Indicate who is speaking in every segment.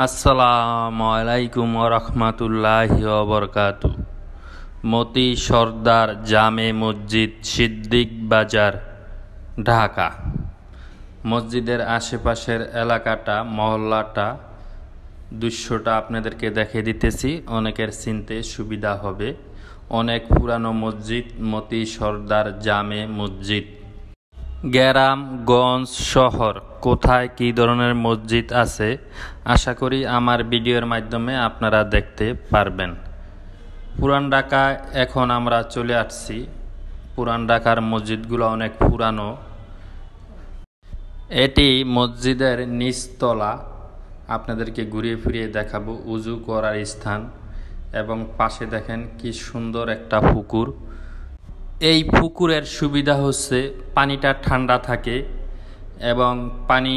Speaker 1: আসসালামু আলাইকুম ওয়া রাহমাতুল্লাহি ওয়া বারাকাতুহু। মতি সরদার জামে মসজিদ, সিদ্দিক বাজার, ঢাকা। মসজিদের আশেপাশের এলাকাটা, মহল্লাটা, দৃশ্যটা আপনাদেরকে দেখিয়ে দিতেছি, অনেকের চিনতে সুবিধা হবে। অনেক পুরানো মসজিদ, মতি সরদার জামে মসজিদ। গ্রাম, গঞ্জ, শহর কোথায় কী ধরনের মসজিদ আছে, আশা করি আমার ভিডিওর মাধ্যমে আপনারা দেখতে পারবেন। পুরান ঢাকায় এখন আমরা চলে আসছি। পুরান ঢাকার মসজিদগুলো অনেক পুরানো। এটি মসজিদের নিচতলা, আপনাদেরকে ঘুরিয়ে ফিরিয়ে দেখাবো। উজু করার স্থান এবং পাশে দেখেন কি সুন্দর একটা পুকুর। এই পুকুরের সুবিধা হচ্ছে পানিটা ঠান্ডা থাকে এবং পানি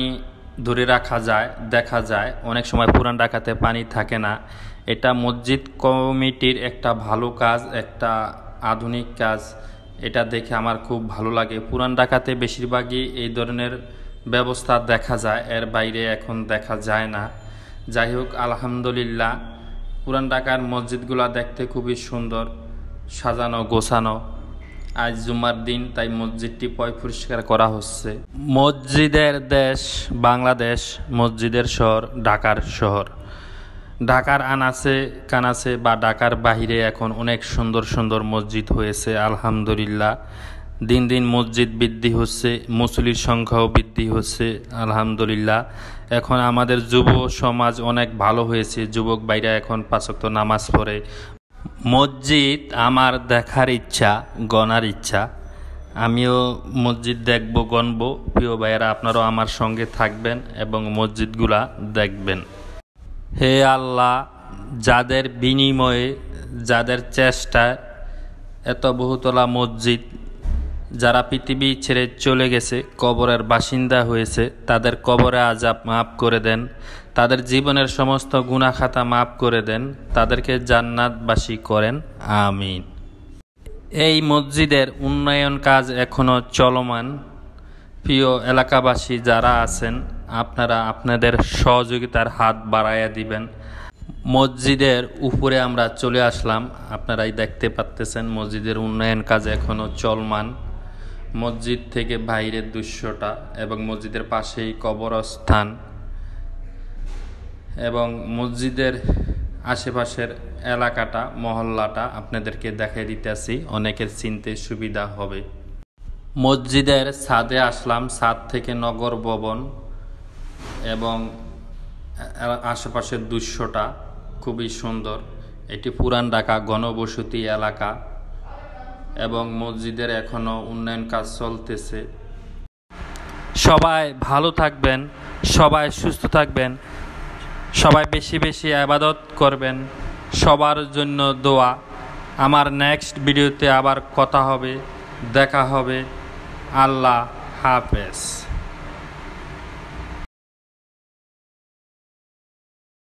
Speaker 1: ধরে রাখা যায়, দেখা যায়। অনেক সময় পুরান ঢাকাতে পানি থাকে না। এটা মসজিদ কমিটির একটা ভালো কাজ, একটা আধুনিক কাজ। এটা দেখে আমার খুব ভালো লাগে। পুরান ঢাকাতে বেশিরভাগই এই ধরনের ব্যবস্থা দেখা যায়, এর বাইরে এখন দেখা যায় না। যাই হোক, আলহামদুলিল্লাহ, পুরান ঢাকার মসজিদগুলো দেখতে খুবই সুন্দর, সাজানো গোছানো। আজ জুমার দিন, তাই মসজিদটি পরিষ্কার করা হচ্ছে। মসজিদের দেশ বাংলাদেশ, মসজিদের শহর ঢাকার শহর। ঢাকার আনাচে কানাচে বা ঢাকার বাহিরে এখন অনেক সুন্দর সুন্দর মসজিদ হয়েছে, আলহামদুলিল্লাহ। দিন দিন মসজিদ বৃদ্ধি হচ্ছে, মুসল্লির সংখ্যাও বৃদ্ধি হচ্ছে, আলহামদুলিল্লাহ। এখন আমাদের যুব সমাজ অনেক ভালো হয়েছে, যুবক ভাইরা এখন 5 ওয়াক্ত নামাজ পড়ে। মসজিদ আমার দেখার ইচ্ছা, গণার ইচ্ছা। আমিও মসজিদ দেখব, গণব। প্রিয় ভাইয়েরা, আপনারাও আমার সঙ্গে থাকবেন এবং মসজিদগুলা দেখবেন। হে আল্লাহ, যাদের বিনিময়ে, যাদের চেষ্টায় এত বহুতলা মসজিদ, যারা পৃথিবী ছেড়ে চলে গেছে, কবরের বাসিন্দা হয়েছে, তাদের কবরে আযাব মাফ করে দেন, তাদের জীবনের সমস্ত গুনাহ খাতা মাফ করে দেন, তাদেরকে জান্নাতবাসী করেন, আমিন। এই মসজিদের উন্নয়ন কাজ এখনও চলমান। প্রিয় এলাকাবাসী যারা আছেন, আপনারা আপনাদের সহযোগিতার হাত বাড়াইয়া দিবেন। মসজিদের উপরে আমরা চলে আসলাম, আপনারাই দেখতে পাচ্তেছেন মসজিদের উন্নয়ন কাজ এখনও চলমান। মসজিদ থেকে বাইরের দৃশ্যটা এবং মসজিদের পাশেই কবরস্থান এবং মসজিদের আশেপাশের এলাকাটা, মহল্লাটা আপনাদেরকে দেখাই দিতেছি, অনেকের চিনতে সুবিধা হবে। মসজিদের ছাদে আসলাম, ছাদ থেকে নগর ভবন এবং আশেপাশের দৃশ্যটা খুবই সুন্দর। এটি পুরান ঢাকা ঘনবসতি এলাকা এবং মসজিদের এখনও উন্নয়ন কাজ চলতেছে। সবাই ভালো থাকবেন, সবাই সুস্থ থাকবেন, সবাই বেশি বেশি ইবাদত করবেন। সবার জন্য দোয়া। আমার নেক্সট ভিডিওতে আবার কথা হবে, দেখা হবে। আল্লাহ হাফেজ।